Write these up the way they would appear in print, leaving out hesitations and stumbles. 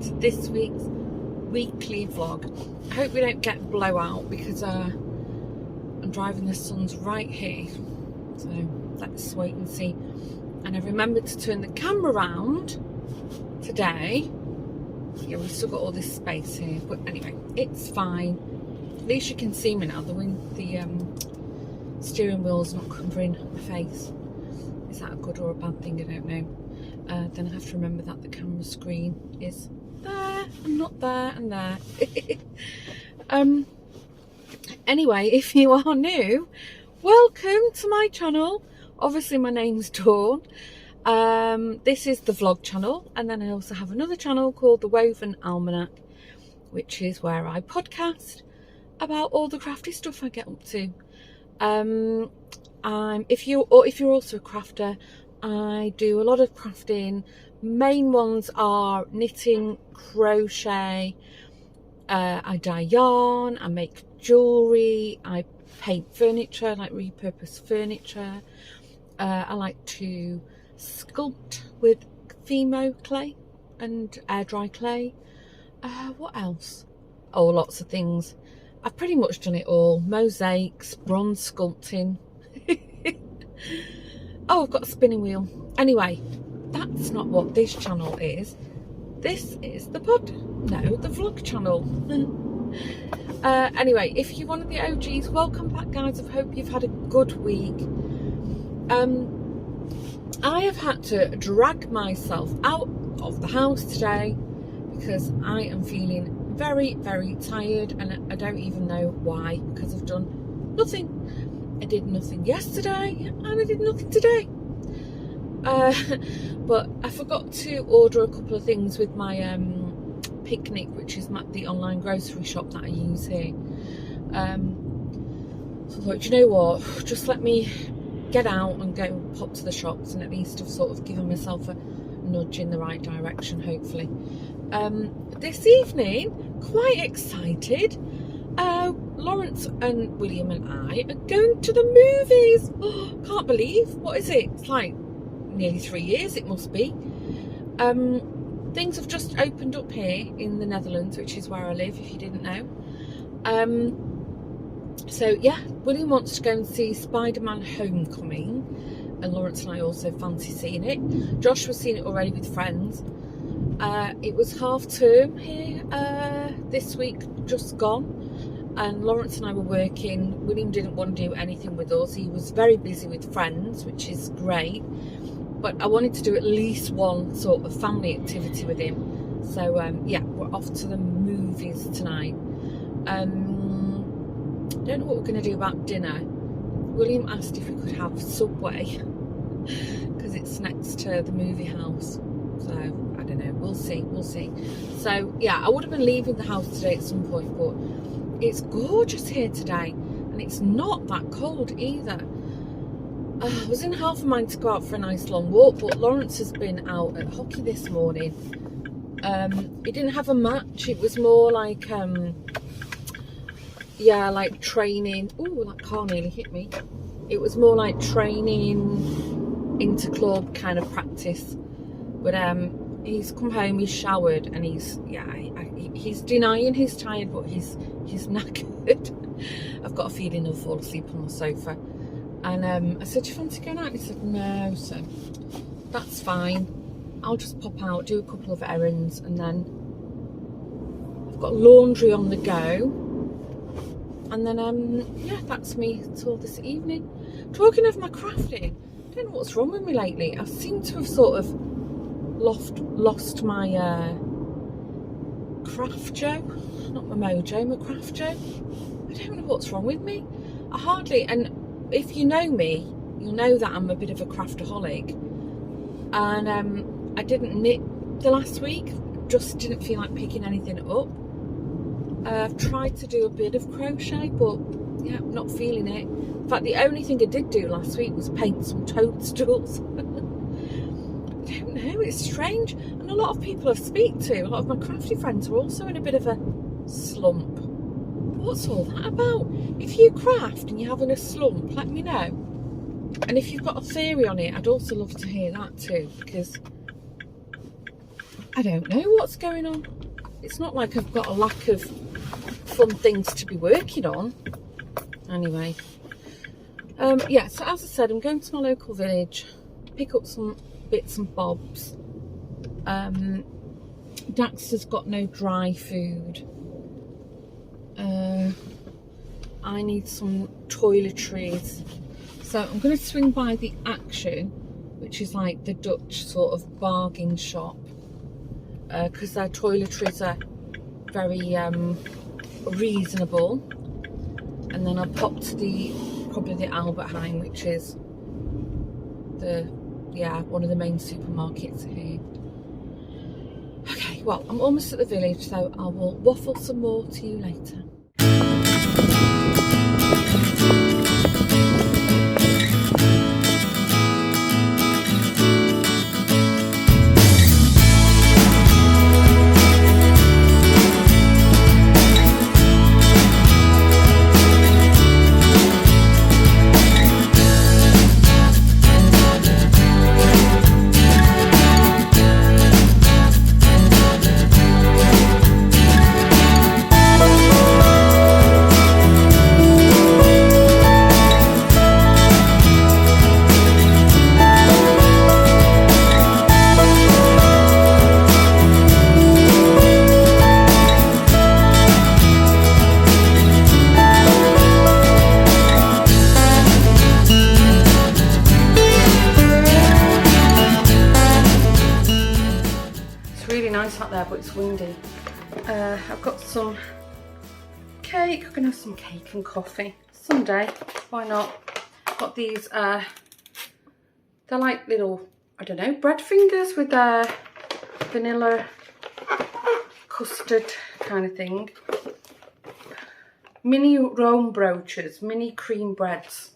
to this week's weekly vlog. I hope we don't get blowout because I'm driving the sun's right here, so let's wait and see. And I remembered to turn the camera around today. Yeah, we've still got all this space here, but anyway, it's fine. At least you can see me now. The steering wheel's not covering my face. Is that a good or a bad thing? I don't know. Then I have to remember that the camera screen is there and not there and there. Anyway, if you are new, welcome to my channel. Obviously my name's Dawn. This is the vlog channel, and then I also have another channel called the Woven Almanac, which is where I podcast about all the crafty stuff I get up to. If you're also a crafter, I do a lot of crafting. Main ones are knitting, crochet, I dye yarn, I make jewellery, I paint furniture, like repurpose furniture. I like to sculpt with Fimo clay and air dry clay. What else? Oh, lots of things. I've pretty much done it all. Mosaics, bronze sculpting. Oh, I've got a spinning wheel. Anyway, that's not what this channel is. This is the vlog channel. Anyway, if you're one of the OGs, welcome back, guys. I hope you've had a good week. I have had to drag myself out of the house today because I am feeling very, very tired, and I don't even know why, because I've done nothing. I did nothing yesterday and I did nothing today. But I forgot to order a couple of things with my Picnic, which is the online grocery shop that I use here. So I thought, you know what, just let me get out and go pop to the shops, and at least I've sort of given myself a nudge in the right direction, hopefully. This evening, quite excited, Lawrence and William and I are going to the movies. Oh, can't believe, what is it? It's like nearly 3 years, it must be. Things have just opened up here in the Netherlands, which is where I live, if you didn't know. So yeah, William wants to go and see Spider-Man Homecoming, and Lawrence and I also fancy seeing it. Josh was seeing it already with friends. It was half term here this week, just gone, and Lawrence and I were working. William didn't want to do anything with us. He was very busy with friends, which is great, but I wanted to do at least one sort of family activity with him. So yeah, we're off to the movies tonight. Don't know what we're going to do about dinner. William asked if we could have Subway because it's next to the movie house. So I don't know, we'll see. So yeah, I would have been leaving the house today at some point, but it's gorgeous here today, and it's not that cold either. I was in half a mind to go out for a nice long walk, but Lawrence has been out at hockey this morning. He didn't have a match. It was more like yeah, like training. Oh, that car nearly hit me. It was more like training, inter-club kind of practice. But he's come home, he's showered, and he's denying he's tired, but he's knackered. I've got a feeling he'll fall asleep on the sofa. And I said, do you fancy going out? And he said, no. So that's fine. I'll just pop out, do a couple of errands, and then I've got laundry on the go. And then, yeah, that's me till this evening. Talking of my crafting, I don't know what's wrong with me lately. I seem to have sort of lost my craft joe. Not my mojo, my craft joe. I don't know what's wrong with me. I hardly, and if you know me, you'll know that I'm a bit of a craftaholic. And I didn't knit the last week. Just didn't feel like picking anything up. I've tried to do a bit of crochet, but yeah, not feeling it. In fact, the only thing I did do last week was paint some toadstools. I don't know, it's strange. And a lot of people I speak to, a lot of my crafty friends, are also in a bit of a slump. What's all that about? If you craft and you're having a slump, let me know. And if you've got a theory on it, I'd also love to hear that too, because I don't know what's going on. It's not like I've got a lack of fun things to be working on. Anyway, yeah, so as I said, I'm going to my local village, pick up some bits and bobs. Daxter's got no dry food. I need some toiletries. So I'm going to swing by the Action, which is like the Dutch sort of bargain shop, because their toiletries are very reasonable. And then I'll pop to probably the Albert Heijn, which is one of the main supermarkets here. Okay, well, I'm almost at the village, so I will waffle some more to you later. Out there, but it's windy. I've got some cake. I'm gonna have some cake and coffee Sunday, why not. Got these they're like little, I don't know, bread fingers with vanilla custard kind of thing. Mini Rome brooches, mini cream breads.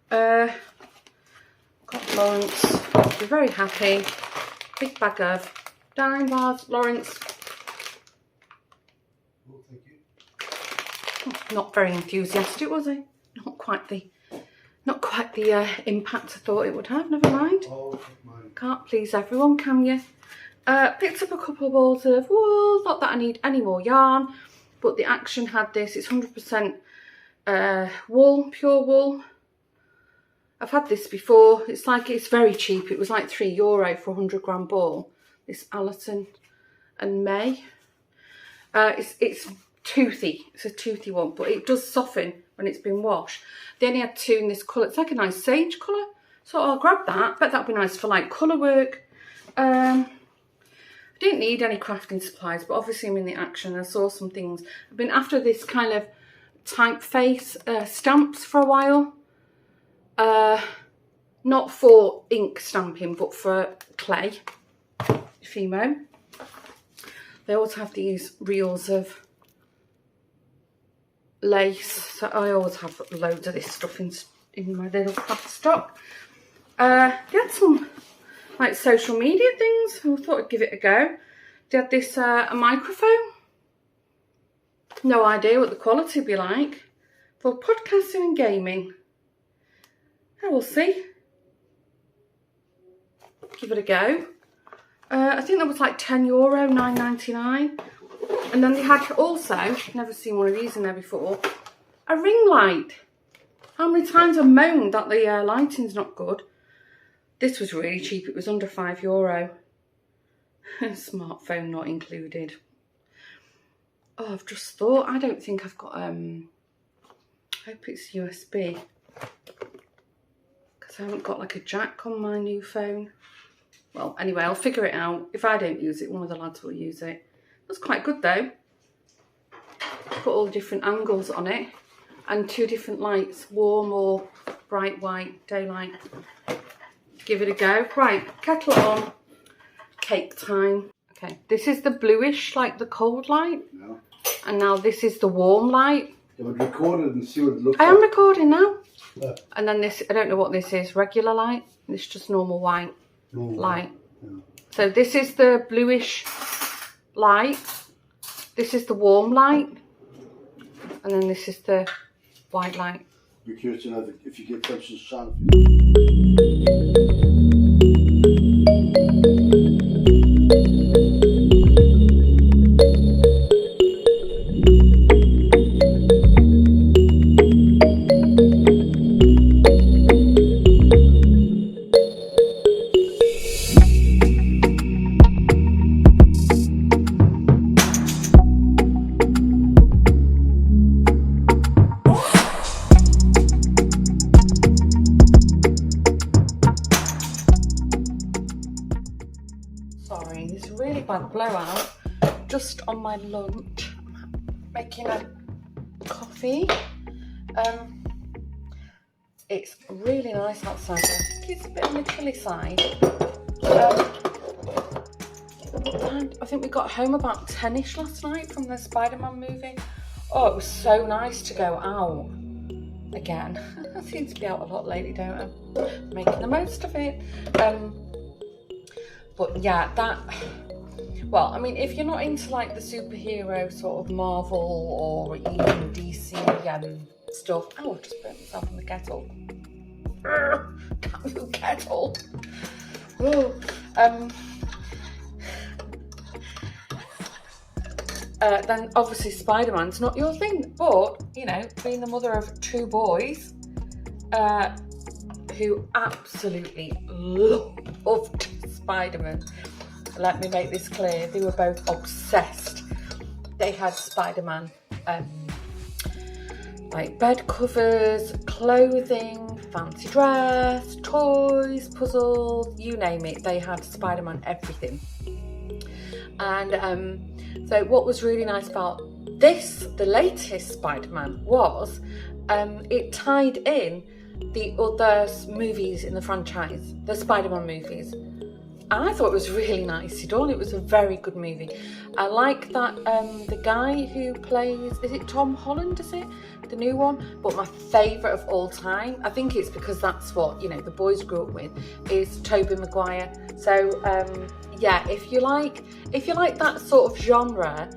Got Lawrence, will be very happy. Big bag of dime bars, Lawrence. Oh, thank you. Not very enthusiastic, was he? Not quite the impact I thought it would have. Never mind. Oh, Can't please everyone, can you? Picked up a couple of balls of wool. Not that I need any more yarn, but the Action had this. It's 100% wool, pure wool. I've had this before. It's very cheap. It was like €3 for a 100-gram ball. This Allerton and May. It's toothy. It's a toothy one, but it does soften when it's been washed. They only had 2 in this colour. It's like a nice sage colour. So I'll grab that. Bet that'd be nice for like colour work. I didn't need any crafting supplies, but obviously I'm in the Action. I saw some things. I've been after this kind of typeface stamps for a while. Not for ink stamping, but for clay. Fimo. They also have these reels of lace, so I always have loads of this stuff in my little craft stock. They had some like social media things. I thought I'd give it a go. They had this a microphone. No idea what the quality would be like for podcasting and gaming. I will see. Give it a go. I think that was like €10, $9.99. And then they had also, never seen one of these in there before, a ring light. How many times I've moaned that the lighting's not good. This was really cheap. It was under €5. Smartphone not included. Oh, I've just thought, I don't think I've got, I hope it's USB. Because I haven't got like a jack on my new phone. Well, anyway, I'll figure it out. If I don't use it, one of the lads will use it. That's quite good though. Got all different angles on it. And 2 different lights. Warm or bright white, daylight. Give it a go. Right, kettle on. Cake time. Okay, this is the bluish, like the cold light. No. And now this is the warm light. You would record it and see what it looks like. I am recording now. Yeah. And then this, I don't know what this is. Regular light. It's just normal white. Light. Yeah. So this is the bluish light. This is the warm light. And then this is the white light. Be curious to know if you get such a sound. bad blowout just on my lunch. I'm making a coffee. It's really nice outside. I think it's a bit on the chilly side. I think we got home about 10ish last night from the Spider-Man movie. Oh, it was so nice to go out again. I seem to be out a lot lately, don't I? Making the most of it. But yeah, well, I mean, if you're not into like the superhero sort of Marvel or even DC stuff. Oh, I've just burnt myself in the kettle. Damn kettle. Oh, then obviously Spider-Man's not your thing, but you know, being the mother of 2 boys who absolutely loved Spider-Man, let me make this clear, they were both obsessed. They had Spider-Man like bed covers, clothing, fancy dress, toys, puzzles, you name it, they had Spider-Man everything. And so what was really nice about this, the latest Spider-Man, was it tied in the other movies in the franchise, the Spider-Man movies. And I thought it was really nicely done. It was a very good movie. I like that the guy who plays, is it Tom Holland, is it? The new one? But my favourite of all time, I think it's because that's what, you know, the boys grew up with, is Tobey Maguire. So yeah, if you like that sort of genre,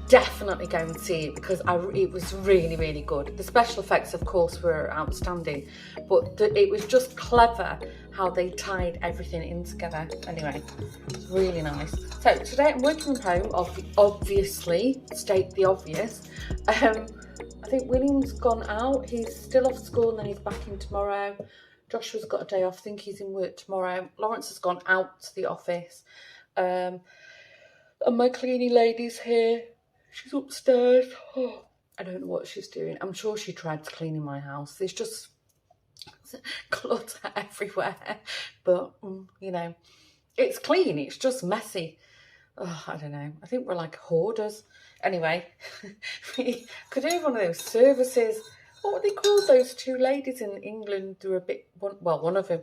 definitely go and see it, because it was really, really good. The special effects, of course, were outstanding, but it was just clever how they tied everything in together. Anyway, it's really nice. So today I'm working from home, obviously, state the obvious. I think William's gone out. He's still off school and then he's back in tomorrow. Joshua's got a day off. I think he's in work tomorrow. Lawrence has gone out to the office. And my cleaning lady's here. She's upstairs. Oh, I don't know what she's doing. I'm sure she tried cleaning my house. There's just clutter everywhere. But, you know, it's clean. It's just messy. Oh, I don't know. I think we're like hoarders. Anyway, we could do one of those services. What were they called? Those 2 ladies in England who were a bit, well, one of them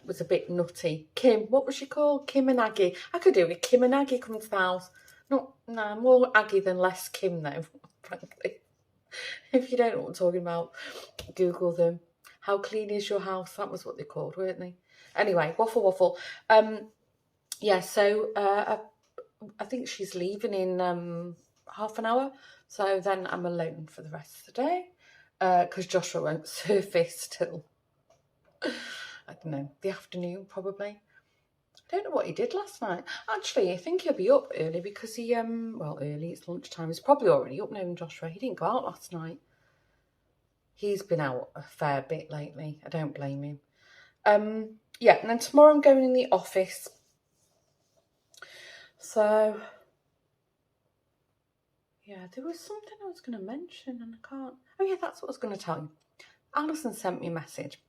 was a bit nutty. Kim, what was she called? Kim and Aggie. I could do with Kim and Aggie come to the house. More Aggie than less Kim though, frankly. If you don't know what I'm talking about, Google them. How clean is your house? That was what they called, weren't they? Anyway, waffle. Yeah, so I think she's leaving in half an hour. So then I'm alone for the rest of the day. Because Joshua won't surface till, I don't know, the afternoon probably. I don't know what he did last night. Actually, I think he'll be up early because he, well, early, it's lunchtime. He's probably already up knowing Joshua. He didn't go out last night. He's been out a fair bit lately. I don't blame him. Yeah, and then tomorrow I'm going in the office. So, yeah, there was something I was going to mention and I can't. Oh, yeah, that's what I was going to tell you. Alison sent me a message.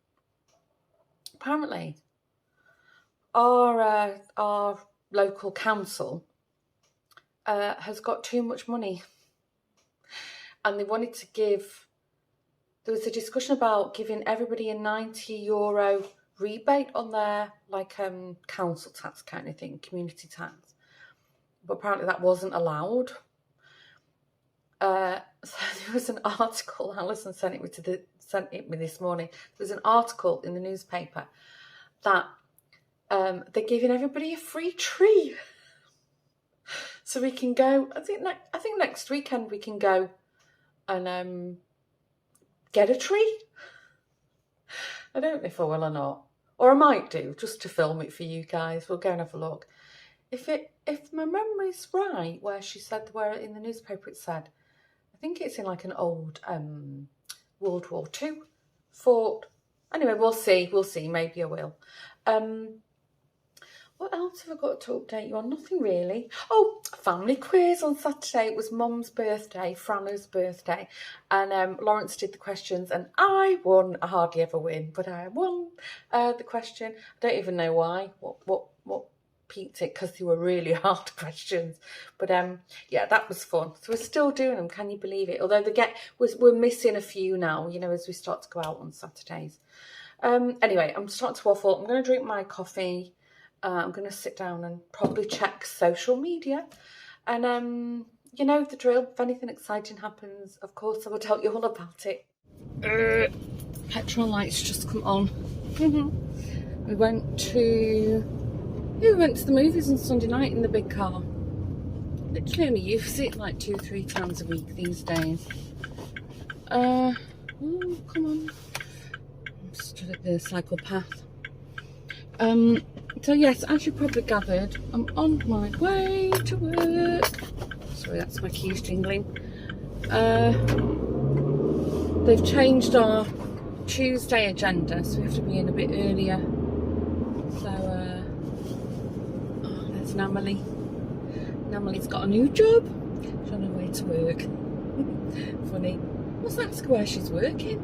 Apparently, our local council has got too much money, and they wanted to give. There was a discussion about giving everybody a €90 rebate on their council tax kind of thing, community tax, but apparently that wasn't allowed. So there was an article. Alison sent it me this morning. There was an article in the newspaper that they're giving everybody a free tree, so we can go. I think next weekend we can go and get a tree. I don't know if I will or not, or I might do just to film it for you guys. We'll go and have a look. If my memory's right, where in the newspaper it said, I think it's in like an old World War II fort. Anyway, we'll see. Maybe I will. What else have I got to update you on? Nothing really. Oh, family quiz on Saturday. It was Mum's birthday, Franna's birthday, and Lawrence did the questions, and I won. I hardly ever win, but I won the question. I don't even know why. What peaked it because they were really hard questions. But yeah, that was fun. So we're still doing them, can you believe it? Although we're missing a few now, you know, as we start to go out on Saturdays. Anyway, I'm starting to waffle. I'm going to drink my coffee. I'm going to sit down and probably check social media. And you know the drill. If anything exciting happens, of course I will tell you all about it. Petrol lights just come on. We went to the movies on Sunday night in the big car. Literally only use it like 2-3 times a week these days. Oh, come on. I'm stood at the cycle path. So yes, as you probably gathered, I'm on my way to work. Sorry, that's my keys jingling. They've changed our Tuesday agenda, so we have to be in a bit earlier. So, oh, there's Namely. Namely's got a new job. She's on her way to work. Funny. Must ask where she's working.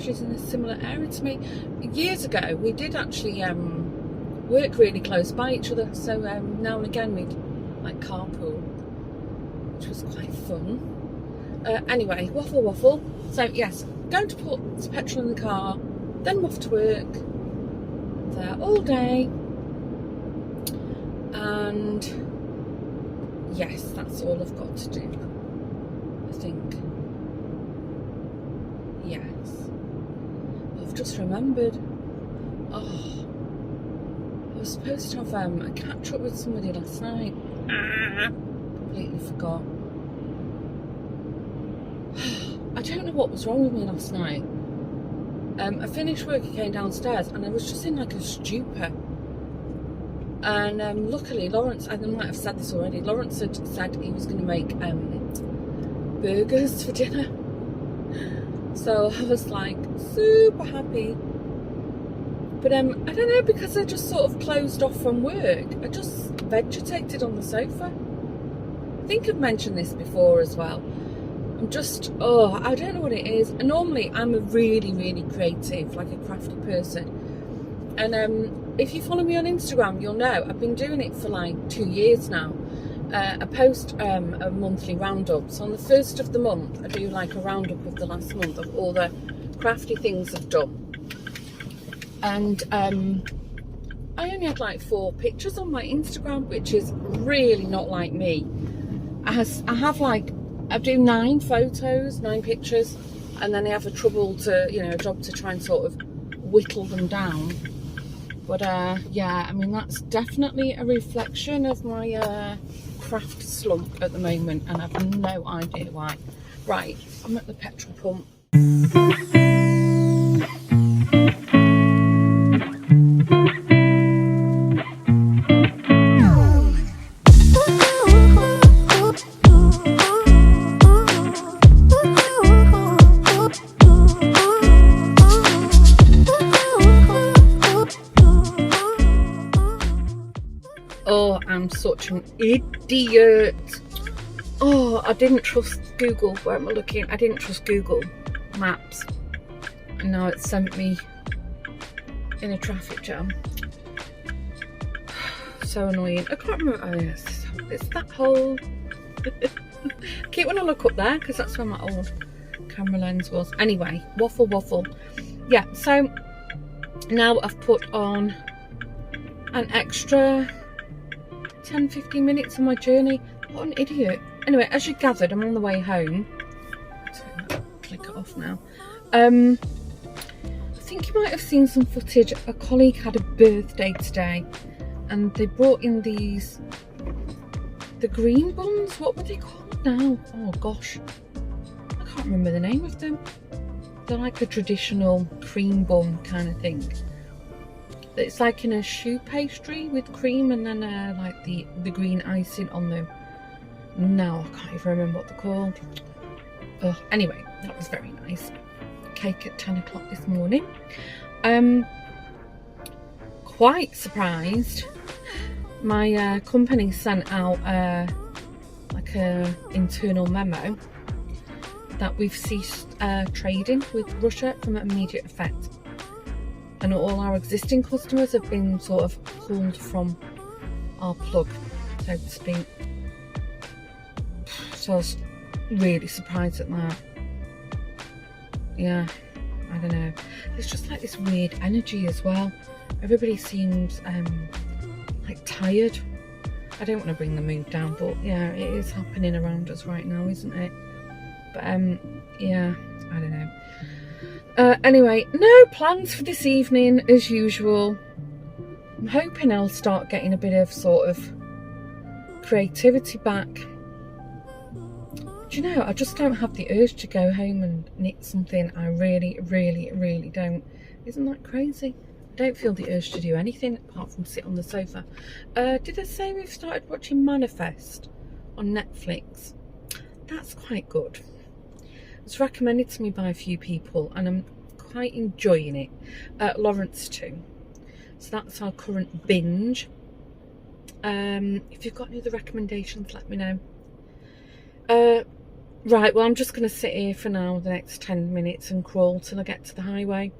She's in a similar area to me. Years ago, we did actually work really close by each other. So now and again, we'd like carpool, which was quite fun. Anyway, waffle. So yes, going to put some petrol in the car, then off to work. There all day. And yes, that's all I've got to do, I think. Yes. I've just remembered. Oh, I was supposed to have a catch up with somebody last night. Completely forgot. I don't know what was wrong with me last night. I finished work, I came downstairs and I was just in like a stupor. And luckily Lawrence, I might have said this already, Lawrence had said he was going to make burgers for dinner. So I was like super happy. But I don't know, because I just sort of closed off from work, I just vegetated on the sofa. I think I've mentioned this before as well. I'm just, I don't know what it is. And normally I'm a really, really creative, like a crafty person. And if you follow me on Instagram, you'll know I've been doing it for like 2 years now. I post a monthly roundup. So on the 1st of the month, I do like a roundup of the last month of all the crafty things I've done. And I only had like 4 pictures on my Instagram, which is really not like me. I do 9 photos, 9 pictures, and then I have a job to try and sort of whittle them down. But yeah, I mean, that's definitely a reflection of my craft slump at the moment, and I've no idea why. Right, I'm at the petrol pump. Oh, I'm such an idiot. Oh, I didn't trust Google. Where am I looking? I didn't trust Google Maps. And now it's sent me in a traffic jam. So annoying. I can't remember. Oh, yes. It's that hole. Keep when I look up there, because that's where my old camera lens was. Anyway, waffle. Yeah, so now I've put on an extra 10-15 minutes on my journey. What an idiot. Anyway, as you gathered, I'm on the way home. Click it off now. I think you might have seen some footage. A colleague had a birthday today and they brought in the green buns. What were they called now? Oh gosh, I can't remember the name of them. They're like a traditional cream bun kind of thing. It's like in a choux pastry with cream and then like the green icing on them. No, I can't even remember what they're called. Anyway, that was very nice. Cake at 10 o'clock this morning. Quite surprised. My company sent out like a internal memo that we've ceased trading with Russia from immediate effect. And all our existing customers have been sort of pulled from our plug, so to speak. So I was really surprised at that. Yeah, I don't know. There's just like this weird energy as well. Everybody seems like tired. I don't want to bring the mood down, but yeah, it is happening around us right now, isn't it? But yeah, I don't know. Anyway, no plans for this evening as usual. I'm hoping I'll start getting a bit of sort of creativity back. Do you know, I just don't have the urge to go home and knit something. I really, really, really don't. Isn't that crazy? I don't feel the urge to do anything apart from sit on the sofa. Did I say we've started watching Manifest on Netflix? That's quite good. It's recommended to me by a few people and I'm quite enjoying it. Lawrence too. So that's our current binge. If you've got any other recommendations, let me know. Right, well, I'm just going to sit here for now, the next 10 minutes, and crawl till I get to the highway.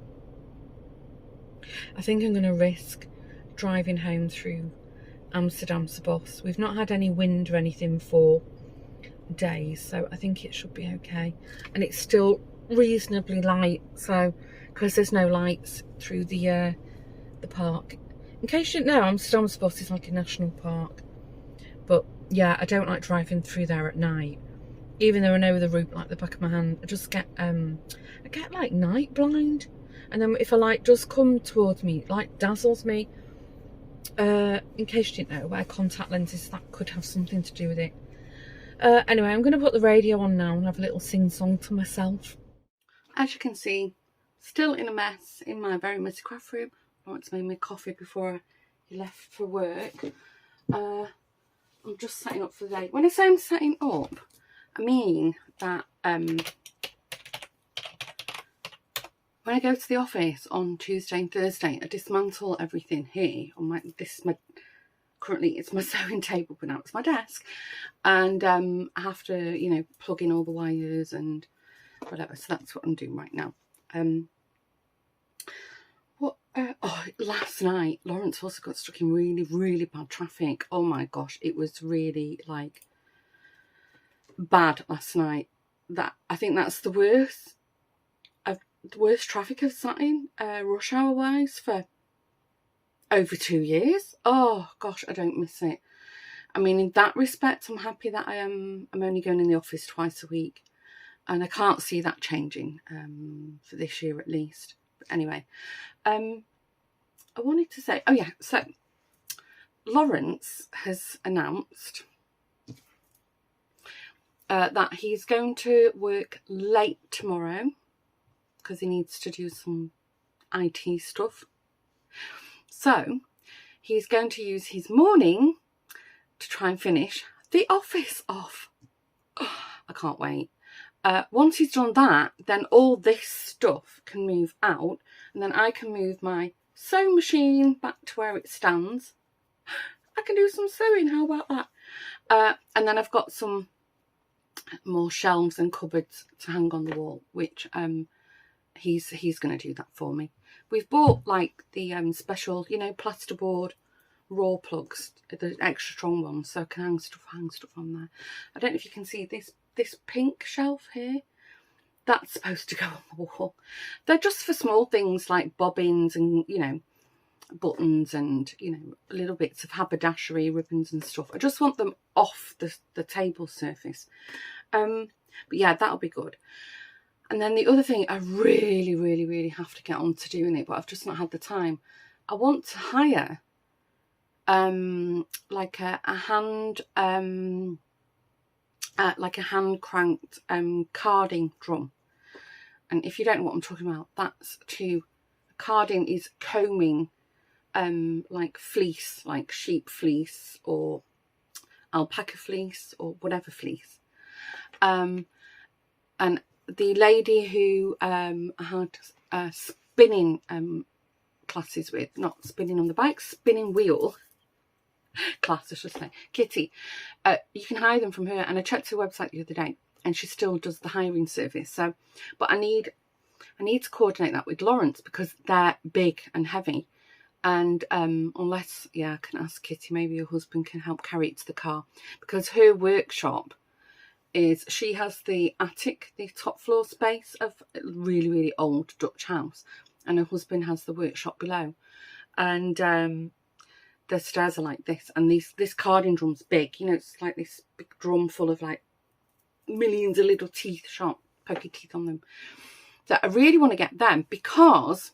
I think I'm going to risk driving home through Amsterdam's boss. We've not had any wind or anything for days, so I think it should be okay. And it's still reasonably light, so because there's no lights through the park. In case you didn't know, Amsterdam's boss is like a national park. But yeah, I don't like driving through there at night. Even though I know the route like the back of my hand, I just get I get like night blind, and then if a light does come towards me, it like dazzles me. In case you didn't know, I wear contact lenses, that could have something to do with it. Anyway, I'm going to put the radio on now and have a little sing-song to myself. As you can see, still in a mess in my very messy craft room. Lawrence made me coffee before he left for work. I'm just setting up for the day. When I say I'm setting up, I mean that when I go to the office on Tuesday and Thursday, I dismantle everything here on my currently it's my sewing table, but now it's my desk, and I have to, you know, plug in all the wires and whatever. So that's what I'm doing right now. Last night Lawrence also got stuck in really, really bad traffic. Oh my gosh, it was really like bad last night. That I think that's the worst traffic I've sat in rush hour wise for over 2 years. Oh gosh, I don't miss it. I mean, in that respect, I'm happy that I'm only going in the office twice a week, and I can't see that changing for this year at least. But anyway, I wanted to say, oh yeah, so Lawrence has announced that he's going to work late tomorrow because he needs to do some IT stuff. So he's going to use his morning to try and finish The Office off. Oh, I can't wait. Once he's done that, then all this stuff can move out, and then I can move my sewing machine back to where it stands. I can do some sewing, how about that? And then I've got some more shelves and cupboards to hang on the wall, which he's going to do that for me. We've bought like the special, you know, plasterboard raw plugs, the extra strong ones, so I can hang stuff on there. I don't know if you can see this pink shelf here. That's supposed to go on the wall. They're just for small things like bobbins and, you know, buttons and, you know, little bits of haberdashery, ribbons and stuff. I just want them off the table surface. But yeah, that'll be good. And then the other thing I really, really, really have to get on to doing it, but I've just not had the time. I want to hire like a hand cranked carding drum. And if you don't know what I'm talking about, that's carding is combing like fleece, like sheep fleece or alpaca fleece or whatever fleece. And the lady who I had spinning classes with, not spinning on the bike, spinning wheel class, I should say, Kitty, you can hire them from her, and I checked her website the other day and she still does the hiring service. So, but I need to coordinate that with Lawrence because they're big and heavy, And unless, yeah, I can ask Kitty, maybe your husband can help carry it to the car, because her workshop is, she has the attic, the top floor space of a really, really old Dutch house, and her husband has the workshop below. And the stairs are like this, and this carding drum's big, you know, it's like this big drum full of like millions of little teeth, sharp pokey teeth on them. So I really want to get them because,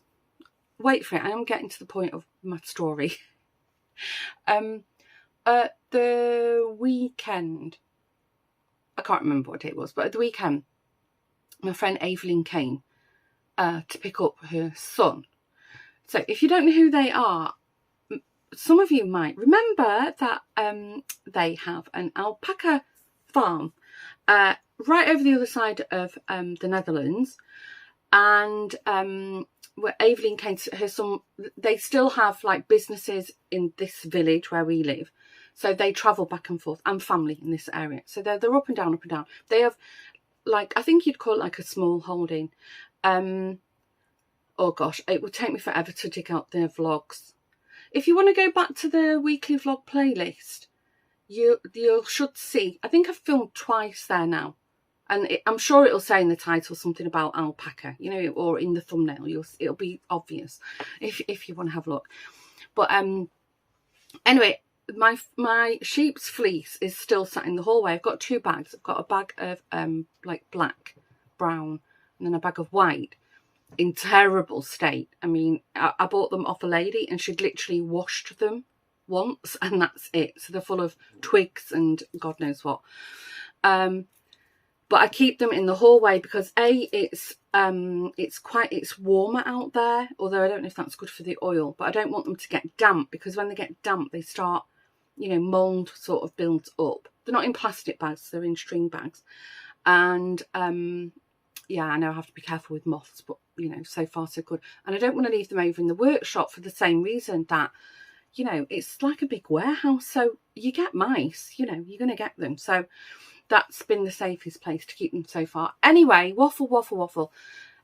wait for it, I am getting to the point of my story. The weekend, I can't remember what day it was, but at the weekend, my friend Evelyn came to pick up her son. So if you don't know who they are, some of you might remember that they have an alpaca farm right over the other side of the Netherlands. And where Evelyn came to her son, they still have like businesses in this village where we live. So they travel back and forth, and family in this area. So they're up and down, up and down. They have, like, I think you'd call it like a small holding. Oh gosh, it would take me forever to dig out their vlogs. If you want to go back to the weekly vlog playlist, you should see, I think I've filmed twice there now. And I'm sure it'll say in the title something about alpaca, you know, or in the thumbnail. It'll be obvious if you want to have a look. But anyway, my sheep's fleece is still sat in the hallway. I've got two bags. I've got a bag of like black, brown, and then a bag of white in terrible state. I mean, I bought them off a lady and she'd literally washed them once and that's it. So they're full of twigs and God knows what. But I keep them in the hallway because it's warmer out there, although I don't know if that's good for the oil, but I don't want them to get damp, because when they get damp they start, you know, mold sort of builds up. They're not in plastic bags, they're in string bags. And yeah, I know I have to be careful with moths, but you know, so far so good. And I don't want to leave them over in the workshop for the same reason that, you know, it's like a big warehouse, so you get mice, you know, you're going to get them. So that's been the safest place to keep them so far. Anyway, waffle.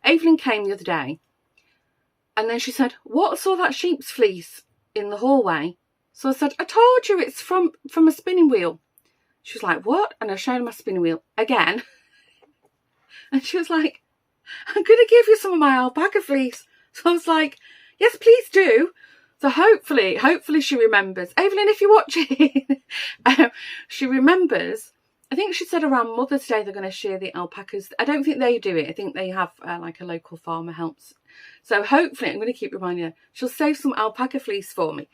Evelyn came the other day and then she said, what's all that sheep's fleece in the hallway? So I said, I told you it's from a spinning wheel. She was like, what? And I showed her my spinning wheel again. And she was like, I'm going to give you some of my alpaca fleece. So I was like, yes, please do. So hopefully she remembers. Evelyn, if you're watching, she remembers. I think she said around Mother's Day they're going to share the alpacas. I don't think they do it. I think they have like a local farmer helps. So hopefully I'm going to keep reminding her. She'll save some alpaca fleece for me.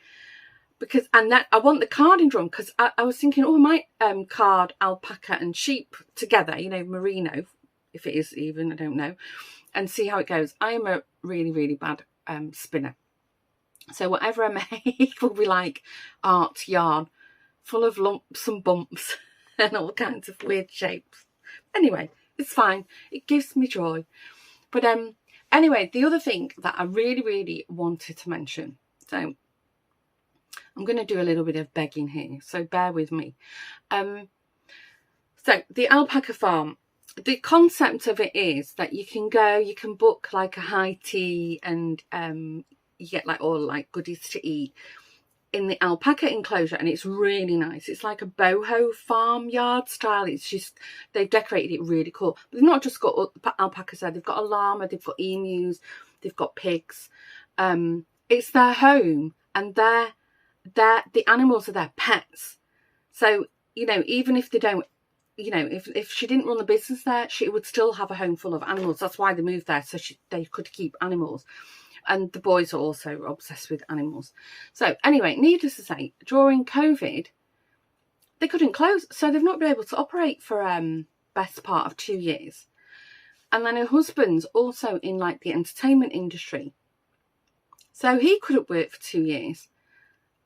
Because, and that I want the carding drum, because I was thinking, oh, I might card alpaca and sheep together, you know, merino, if it is even, I don't know, and see how it goes. I am a really, really bad spinner. So whatever I make will be like art yarn, full of lumps and bumps and all kinds of weird shapes. Anyway, it's fine. It gives me joy. But anyway, the other thing that I really, really wanted to mention, so I'm going to do a little bit of begging here, so bear with me. So the alpaca farm, the concept of it is that you can go, you can book like a high tea and you get like all like goodies to eat in the alpaca enclosure, and it's really nice. It's like a boho farmyard style. It's just, they've decorated it really cool. But they've not just got alpacas there, they've got a llama, they've got emus, they've got pigs. It's their home, and the animals are their pets. So, you know, even if they don't, you know, if she didn't run the business there, she would still have a home full of animals. That's why they moved there, so they could keep animals. And the boys are also obsessed with animals. So anyway, needless to say, during COVID, they couldn't close. So they've not been able to operate for best part of 2 years. And then her husband's also in like the entertainment industry. So he couldn't work for 2 years.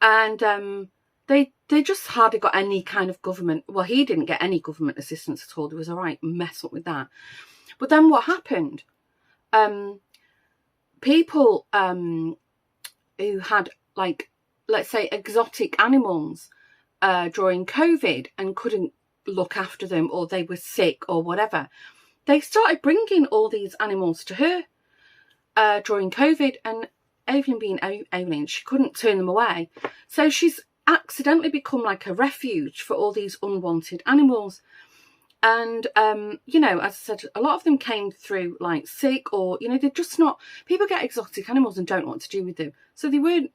And they just hardly got any kind of government. Well, he didn't get any government assistance at all. There was a right mess up with that. But then what happened? People who had, like, let's say, exotic animals during COVID and couldn't look after them, or they were sick or whatever, they started bringing all these animals to her during COVID. And Evelyn being Evelyn, she couldn't turn them away. So she's accidentally become like a refuge for all these unwanted animals. And, you know, as I said, a lot of them came through like sick, or, you know, they're just not, people get exotic animals and don't know what to do with them. So they weren't,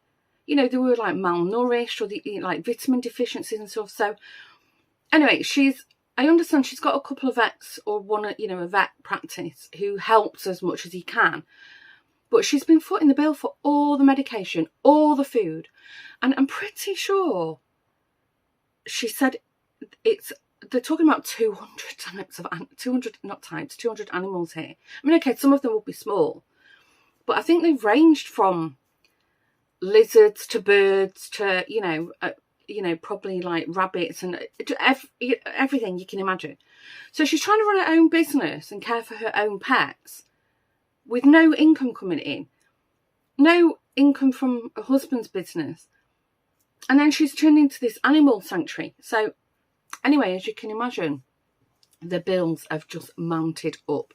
you know, they were like malnourished, or they eat like vitamin deficiencies and stuff. So anyway, I understand she's got a couple of vets, or one, you know, a vet practice who helps as much as he can. But she's been footing the bill for all the medication, all the food. And I'm pretty sure she said they're talking about 200 types of, 200 animals here. I mean, okay, some of them will be small, but I think they've ranged from lizards to birds to, you know, probably like rabbits and everything you can imagine. So she's trying to run her own business and care for her own pets with no income coming in, no income from her husband's business. And then she's turned into this animal sanctuary. So anyway, as you can imagine, the bills have just mounted up,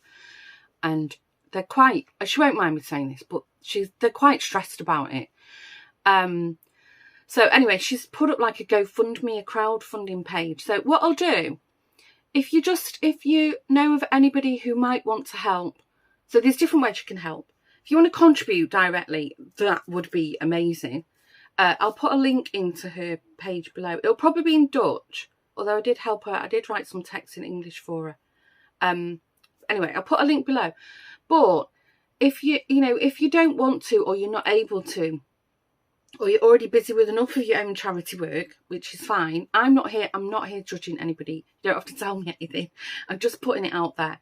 and they're quite, she won't mind me saying this, but they're quite stressed about it. So anyway, she's put up like a GoFundMe, a crowdfunding page. So what I'll do, if you know of anybody who might want to help, so there's different ways you can help. If you want to contribute directly, that would be amazing. I'll put a link into her page below. It'll probably be in Dutch, although I did help her. I did write some text in English for her. Anyway, I'll put a link below. But if you don't want to, or you're not able to, or you're already busy with enough of your own charity work, which is fine. I'm not here judging anybody. You don't have to tell me anything. I'm just putting it out there.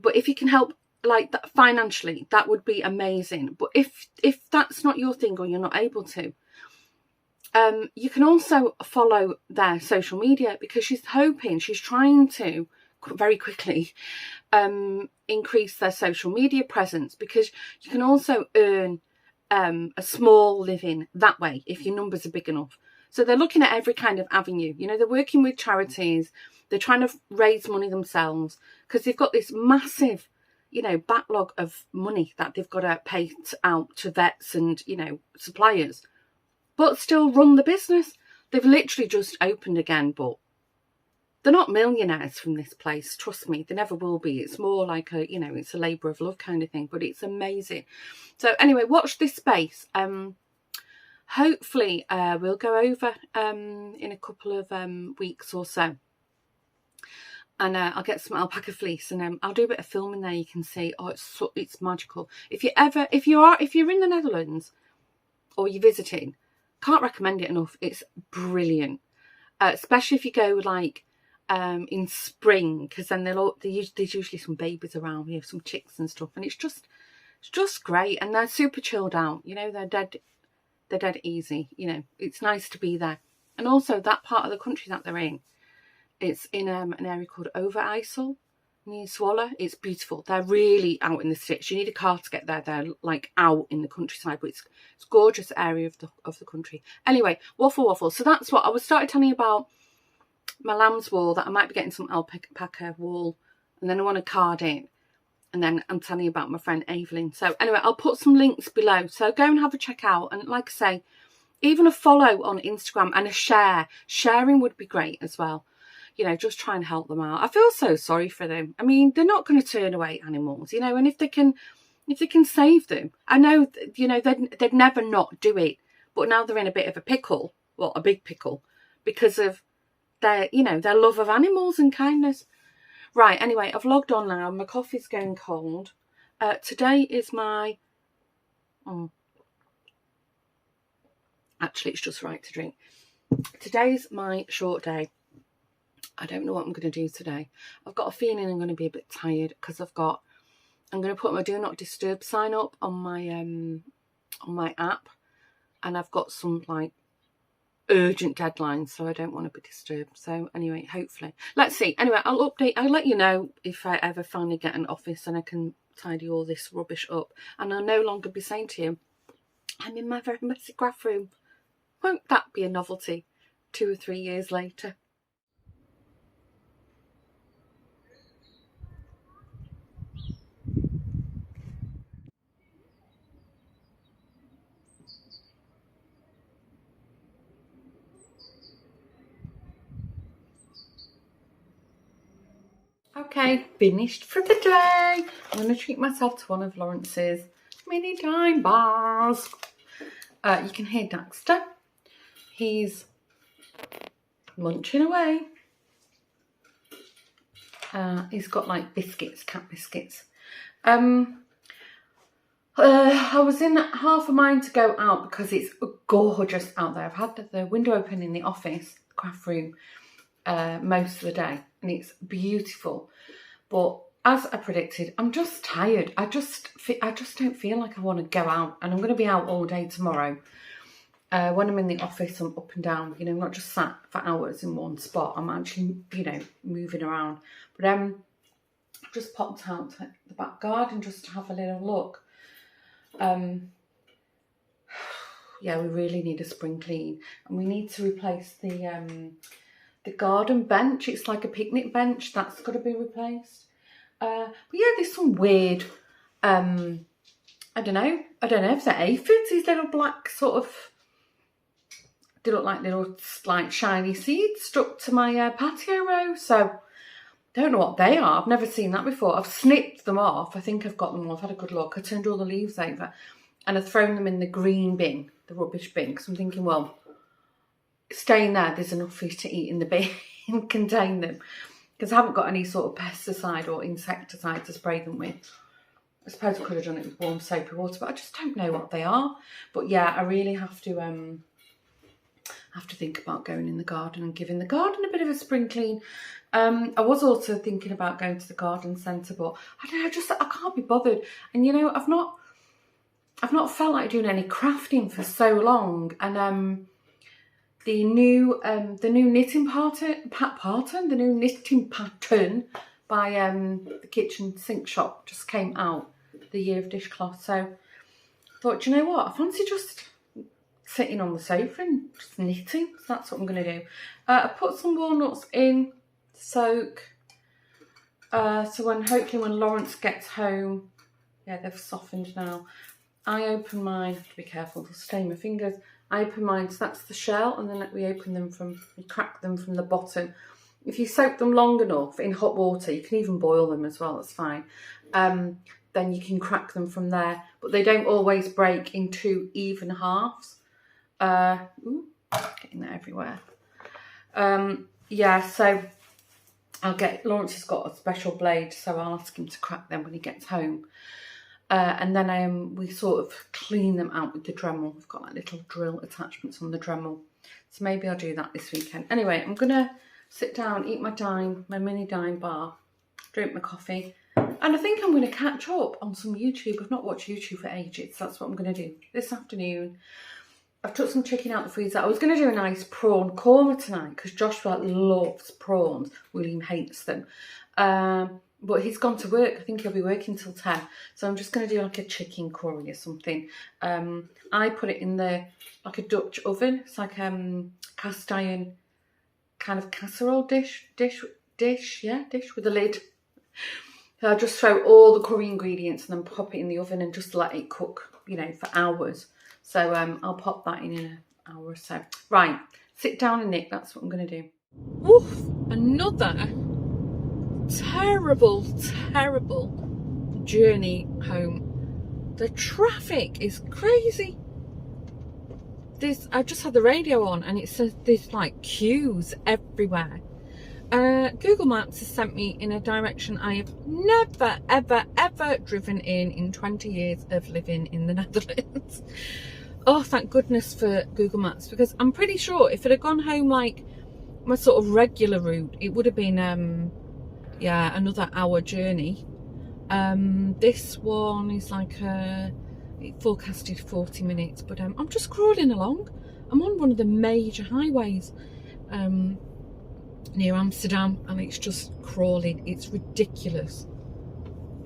But if you can help like that financially, that would be amazing. But if that's not your thing, or you're not able to, you can also follow their social media, because she's trying to very quickly increase their social media presence, because you can also earn a small living that way if your numbers are big enough. So they're looking at every kind of avenue. You know, they're working with charities. They're trying to raise money themselves, because they've got this massive, you know, backlog of money that they've got to pay out to vets and, you know, suppliers, but still run the business. They've literally just opened again, but they're not millionaires from this place. Trust me, they never will be. It's more like a, you know, it's a labour of love kind of thing, but it's amazing. So anyway, watch this space. Hopefully we'll go over in a couple of weeks or so. And I'll get some alpaca fleece, and I'll do a bit of filming there. You can see, oh, it's magical. If you're in the Netherlands, or you're visiting, can't recommend it enough. It's brilliant, especially if you go like in spring, because then there's usually some babies around, you know, some chicks and stuff, and it's just great. And they're super chilled out. You know, they're dead easy. You know, it's nice to be there. And also that part of the country that they're in, it's in an area called Overijssel near Zwolle. It's beautiful. They're really out in the sticks. You need a car to get there. They're like out in the countryside, but it's a gorgeous area of the country. Anyway, waffle. So that's what I started telling you about. My lamb's wool, that I might be getting some alpaca wool, and then I want to card it, and then I'm telling you about my friend Evelyn. So anyway, I'll put some links below, so go and have a check out. And like I say, even a follow on Instagram and a sharing would be great as well. You know, just try and help them out. I feel so sorry for them. I mean, they're not going to turn away animals, you know, and if they can save them, I know, you know, they'd never not do it, but now they're in a bit of a pickle, well, a big pickle, because of their, you know, their love of animals and kindness. Right, anyway, I've logged on now. My coffee's going cold. Today is my... actually, it's just right to drink. Today's my short day. I don't know what I'm going to do today. I've got a feeling I'm going to be a bit tired, because I'm going to put my Do Not Disturb sign up on my app. And I've got some, like, urgent deadlines, so I don't want to be disturbed. So anyway, hopefully, let's see. Anyway, I'll let you know if I ever finally get an office and I can tidy all this rubbish up, and I'll no longer be saying to you, I'm in my very messy craft room. Won't that be a novelty 2 or 3 years later? Okay, finished for the day. I'm going to treat myself to one of Lawrence's mini dime bars. You can hear Daxter. He's munching away. He's got like biscuits, cat biscuits. I was in half a mind to go out because it's gorgeous out there. I've had the window open in the office, the craft room, most of the day, and it's beautiful. But as I predicted, I'm just tired. I just don't feel like I want to go out, and I'm going to be out all day tomorrow. When I'm in the office, I'm up and down. You know, I'm not just sat for hours in one spot. I'm actually, you know, moving around. But I've just popped out to the back garden just to have a little look. Yeah, we really need a spring clean, and we need to replace the garden bench. It's like a picnic bench that's got to be replaced. But yeah, there's some weird, I don't know if they're aphids. These little black sort of, they look like little like shiny seeds stuck to my patio row. So don't know what they are. I've never seen that before. I've snipped them off. I think I've got them off. I've had a good look. I turned all the leaves over and I've thrown them in the green bin, the rubbish bin, because I'm thinking, well, staying there, there's enough for you to eat in the bin and contain them, because I haven't got any sort of pesticide or insecticide to spray them with. I suppose I could have done it with warm soapy water, but I just don't know what they are. But yeah, I really have to think about going in the garden and giving the garden a bit of a spring clean. I was also thinking about going to the garden centre, but I don't know, I can't be bothered. And you know, I've not felt like doing any crafting for so long. And the new knitting pattern, the new knitting pattern by the kitchen sink shop just came out, the year of dishcloth. So I thought, you know what, I fancy just sitting on the sofa and just knitting. So that's what I'm going to do. I put some walnuts in soak. So hopefully when Lawrence gets home, yeah, they've softened now. I open mine, have to be careful, they'll stain my fingers. I open mine, so that's the shell, and then we crack them from the bottom. If you soak them long enough in hot water, you can even boil them as well, that's fine. Then you can crack them from there, but they don't always break in two even halves. Getting that everywhere. Yeah, so Lawrence has got a special blade, so I'll ask him to crack them when he gets home. And then we sort of clean them out with the Dremel. We've got like little drill attachments on the Dremel. So maybe I'll do that this weekend. Anyway, I'm going to sit down, eat my mini dime bar, drink my coffee. And I think I'm going to catch up on some YouTube. I've not watched YouTube for ages. So that's what I'm going to do this afternoon. I've took some chicken out the freezer. I was going to do a nice prawn korma tonight because Joshua loves prawns. William hates them. But he's gone to work. I think he'll be working till 10. So I'm just going to do like a chicken curry or something. I put it in like a Dutch oven. It's like cast iron kind of casserole dish with a lid. So I just throw all the curry ingredients and then pop it in the oven and just let it cook, you know, for hours. So I'll pop that in an hour or so. Right, sit down and knit. That's what I'm going to do. Woof! Another terrible journey home. The traffic is crazy. I just had the radio on and it says there's like queues everywhere. Google Maps has sent me in a direction I have never ever driven in 20 years of living in the Netherlands. Oh, thank goodness for Google Maps, because I'm pretty sure if it had gone home like my sort of regular route, it would have been yeah, another hour journey. This one is like it forecasted 40 minutes, but I'm just crawling along. I'm on one of the major highways near Amsterdam, and it's just crawling. It's ridiculous.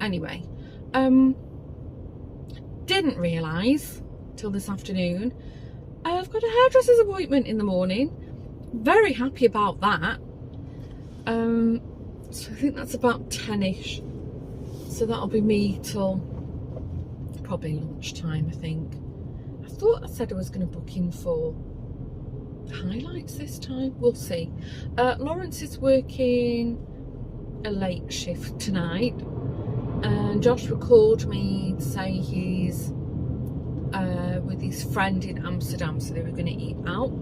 Anyway, didn't realise till this afternoon I've got a hairdresser's appointment in the morning. Very happy about that. So I think that's about 10ish. So that'll be me till probably lunchtime, I think. I thought I said I was going to book in for highlights this time. We'll see. Lawrence is working a late shift tonight, and Joshua called me to say he's with his friend in Amsterdam, so they were going to eat out.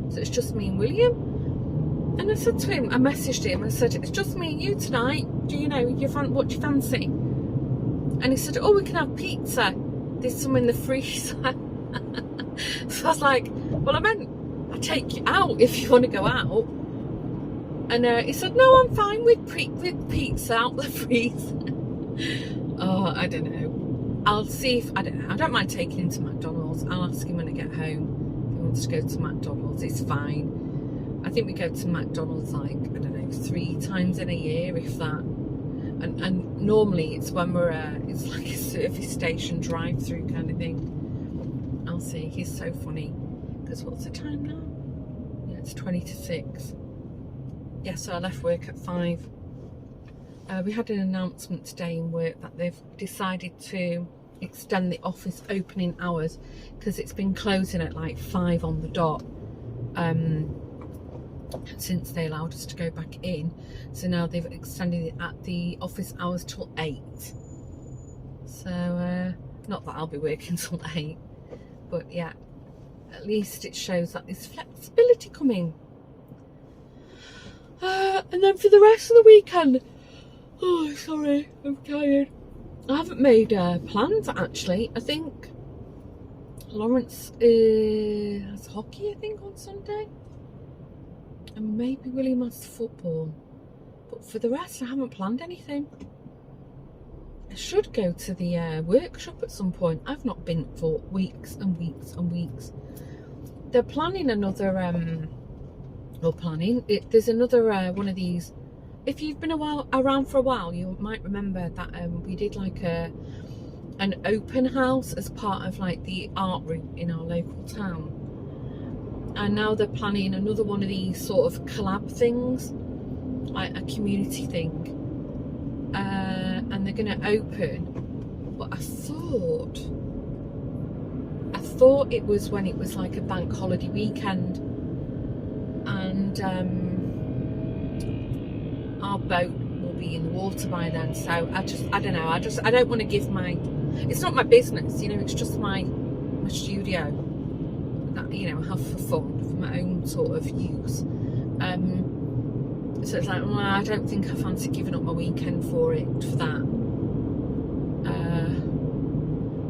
So it's just me and William. And I said to him, I messaged him, I said, it's just me and you tonight. Do you know what do you fancy? And he said, oh, we can have pizza. There's some in the freezer. So I was like, well, I meant I'd take you out if you want to go out. And he said, no, I'm fine with pizza out the freezer. Oh, I don't know. I'll see if, I don't know. I don't mind taking him to McDonald's. I'll ask him when I get home if he wants to go to McDonald's. It's fine. I think we go to McDonald's like, I don't know, 3 times in a year, if that. And normally it's when we're, it's like a service station drive-through kind of thing. I'll see. He's so funny. Because what's the time now? Yeah, it's 20 to 6. Yeah, so I left work at 5. We had an announcement today in work that they've decided to extend the office opening hours because it's been closing at like 5 on the dot since they allowed us to go back in. So now they've extended it at the office hours till 8. So not that I'll be working till 8, but yeah, at least it shows that there's flexibility coming. And then for the rest of the weekend, oh sorry, I'm tired. I haven't made plans actually. I think Lawrence has hockey, I think, on Sunday, and maybe William has football. But for the rest, I haven't planned anything. I should go to the workshop at some point. I've not been for weeks and weeks and weeks. They're planning another there's another one of these. If you've been around for a while, you might remember that we did like an open house as part of like the art room in our local town. And now they're planning another one of these sort of collab things, like a community thing. And they're going to open, but I thought it was when it was like a bank holiday weekend, and our boat will be in the water by then. So I don't know, I don't want to give my, it's not my business, you know, it's just my studio that, you know, I have for fun, for my own sort of use. So it's like, well, I don't think I fancy giving up my weekend for that.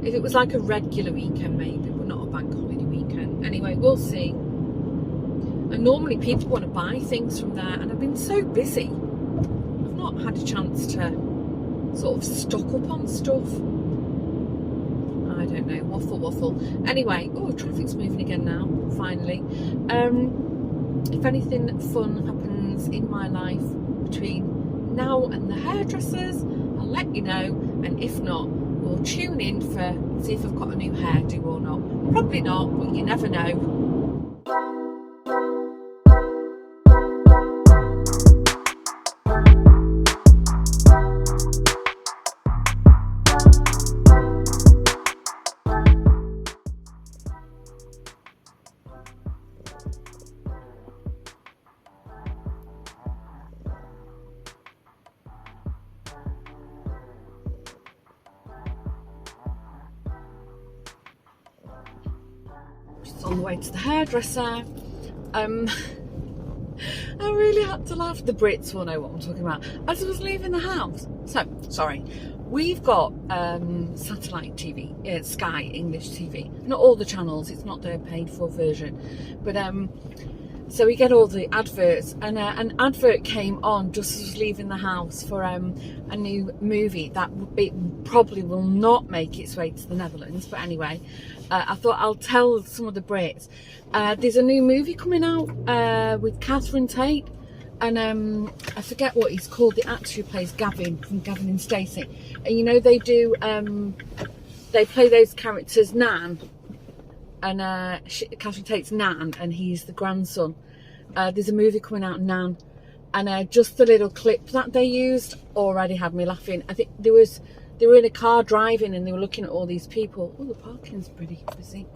If it was like a regular weekend maybe, but not a bank holiday weekend. Anyway, we'll see. And normally people want to buy things from there, and I've been so busy, I've not had a chance to sort of stock up on stuff. I don't know, waffle. Anyway, oh, traffic's moving again now, finally. If anything fun happens in my life between now and the hairdressers, I'll let you know, and if not, we'll tune in for see if I've got a new hairdo or not. Probably not, but you never know. On the way to the hairdresser. I really had to laugh. The Brits will know what I'm talking about. As I was leaving the house, so sorry, we've got satellite TV, Sky English TV, not all the channels, it's not the paid for version, but so we get all the adverts, and an advert came on just as I was leaving the house for a new movie that it probably will not make its way to the Netherlands, but anyway, I thought I'll tell some of the Brits. There's a new movie coming out with Catherine Tate, and I forget what he's called, the actor who plays Gavin from Gavin and Stacey, and you know they do they play those characters Nan, and Catherine Tate's Nan, and he's the grandson. There's a movie coming out, Nan, and just the little clip that they used already had me laughing. I think they were in a car driving and they were looking at all these people. Oh, the parking's pretty busy.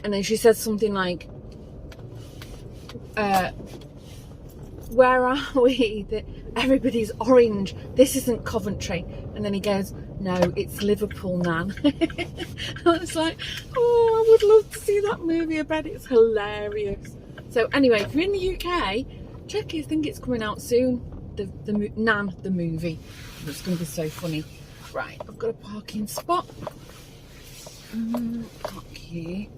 And then she said something like, where are we? That everybody's orange. This isn't Coventry. And then he goes, no, it's Liverpool, Nan. I was like, oh, I would love to see that movie. I bet it's hilarious. So anyway, if you're in the UK, check it. I think it's coming out soon. Nan, the movie. It's going to be so funny. Right, I've got a parking spot. Park here.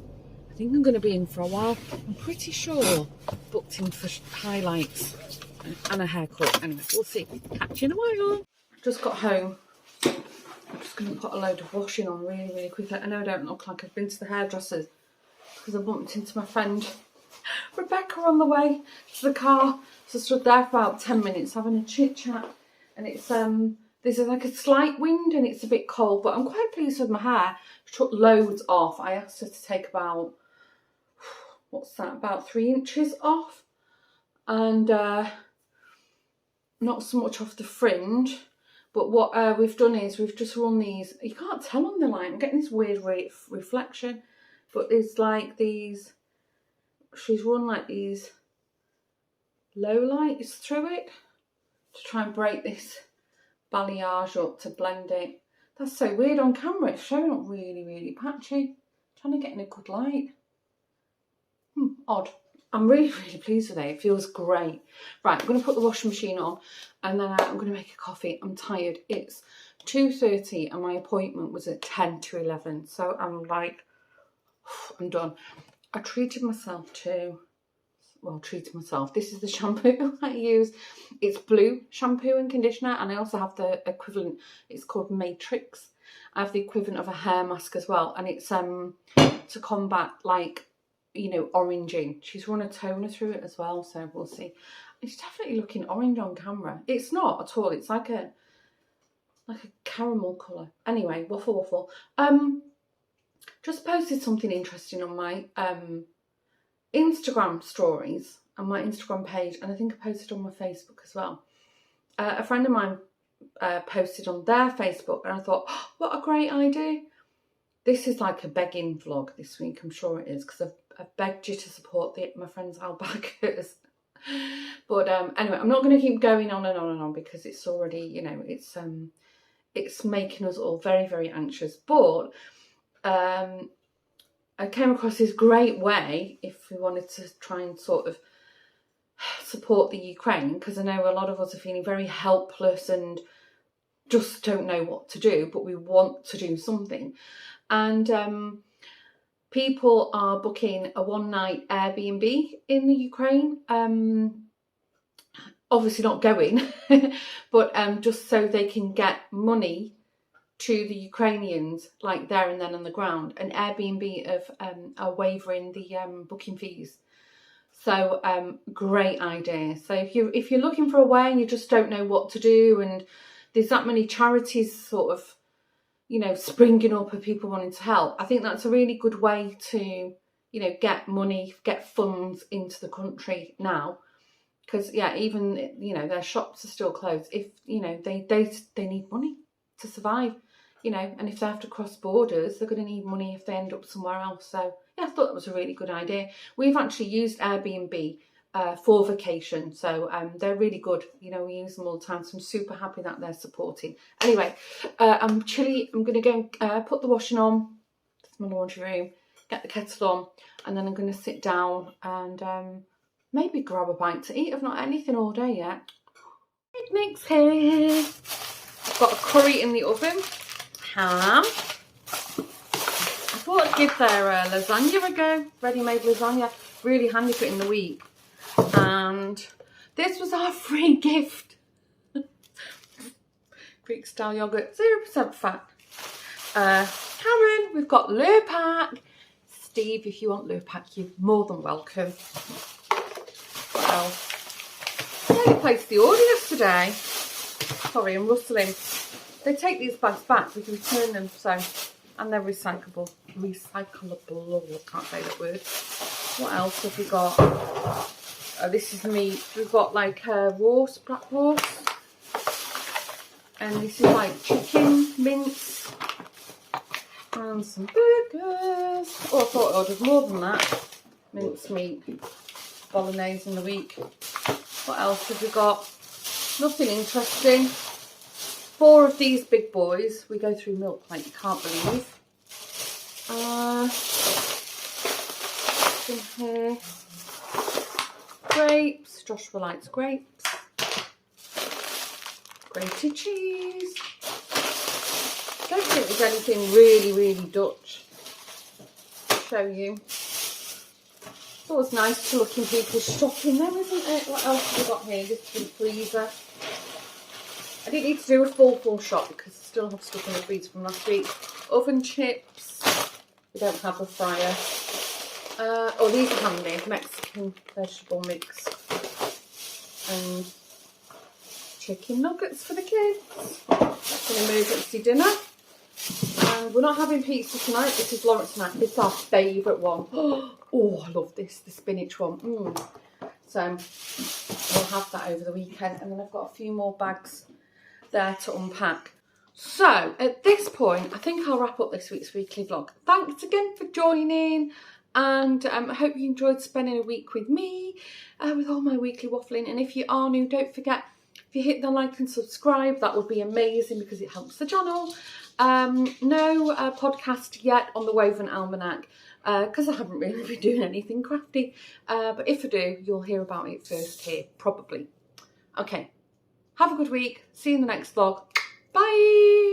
I think I'm going to be in for a while. I'm pretty sure booked in for highlights and a haircut. Anyway, we'll see. Catch you in a while. Just got home. I'm just going to put a load of washing on really, really quickly. I know I don't look like I've been to the hairdressers because I bumped into my friend Rebecca on the way to the car. So I stood there for about 10 minutes having a chit chat. And it's this is like a slight wind and it's a bit cold, but I'm quite pleased with my hair. She took loads off. I asked her to take about, what's that, about 3 inches off. And not so much off the fringe. But what we've done is we've just run these, you can't tell on the light, I'm getting this weird reflection. But there's like these, she's run like these low lights through it to try and break this balayage up to blend it. That's so weird on camera. It's showing up really, really patchy. Trying to get in a good light. Odd. I'm really, really pleased with it. It feels great. Right, I'm going to put the washing machine on and then I'm going to make a coffee. I'm tired. It's 2:30 and my appointment was at 10 to 11. So I'm like, I'm done. I treated myself to, well, treated myself. This is the shampoo I use. It's blue shampoo and conditioner, and I also have the equivalent. It's called Matrix. I have the equivalent of a hair mask as well, and it's to combat, like, you know, oranging. She's run a toner through it as well, so we'll see. It's definitely looking orange on camera. It's not at all. It's like a caramel colour. Anyway, waffle. Just posted something interesting on my Instagram stories and my Instagram page, and I think I posted on my Facebook as well. A friend of mine posted on their Facebook, and I thought, oh, what a great idea. This is like a begging vlog this week, I'm sure it is, because I've begged you to support my friends' alpacas. But anyway, I'm not going to keep going on and on and on because it's already, you know, it's making us all very, very anxious. But I came across this great way if we wanted to try and sort of support the Ukraine, because I know a lot of us are feeling very helpless and just don't know what to do, but we want to do something. And people are booking a one-night Airbnb in the Ukraine. Obviously not going, but just so they can get money to the Ukrainians, like there and then on the ground. An Airbnb of a waiver in the booking fees. So great idea. So if you're looking for a way and you just don't know what to do, and there's that many charities sort of, you know, springing up of people wanting to help, I think that's a really good way to, you know, get money, get funds into the country now. Because, yeah, even, you know, their shops are still closed. If, you know, they need money to survive, you know, and if they have to cross borders, they're going to need money if they end up somewhere else. So, yeah, I thought that was a really good idea. We've actually used Airbnb for vacation, so they're really good. You know, we use them all the time, so I'm super happy that they're supporting. Anyway, I'm chilly. I'm going to go put the washing on. That's my laundry room. Get the kettle on, and then I'm going to sit down and maybe grab a bite to eat. I've not had anything all day yet. Picnic's here. I've got a curry in the oven. Ham. I thought I'd give their lasagna a go. Ready-made lasagna. Really handy for it in the week. And this was our free gift. Greek style yogurt, 0% fat. Karen, we've got Lurpak. Steve, if you want Lurpak, you're more than welcome. Well, I placed the order yesterday. Sorry, I'm rustling. They take these bags back, we can return them, so, and they're recyclable. Oh, I can't say that word. What else have we got? This is meat. We've got like roast, black roast. And this is like chicken mince. And some burgers. Oh, I thought I ordered more than that. Mince meat. Bolognese in the week. What else have we got? Nothing interesting. 4 of these big boys. We go through milk like you can't believe. In here. Grapes. Joshua likes grapes. Grated cheese. Don't think there's anything really Dutch to show you. It's always nice to look in people's shopping though, isn't it? What else have we got here? This is the freezer. I didn't need to do a full shop because I still have stuff in the freezer from last week. Oven chips. We don't have a fryer. Oh, these are handy. Mexican vegetable mix. And chicken nuggets for the kids. That's an emergency dinner. And we're not having pizza tonight. This is Lawrence and I. This is our favourite one. Oh, I love this. The spinach one. So we'll have that over the weekend. And then I've got a few more bags there to unpack. So at this point, I think I'll wrap up this week's weekly vlog. Thanks again for joining. And I hope you enjoyed spending a week with me with all my weekly waffling. And if you are new, don't forget, if you hit the like and subscribe, that would be amazing because it helps the channel. No podcast yet on the Woven Almanac because I haven't really been doing anything crafty. But if I do, you'll hear about it first here, probably. Okay, have a good week. See you in the next vlog. Bye!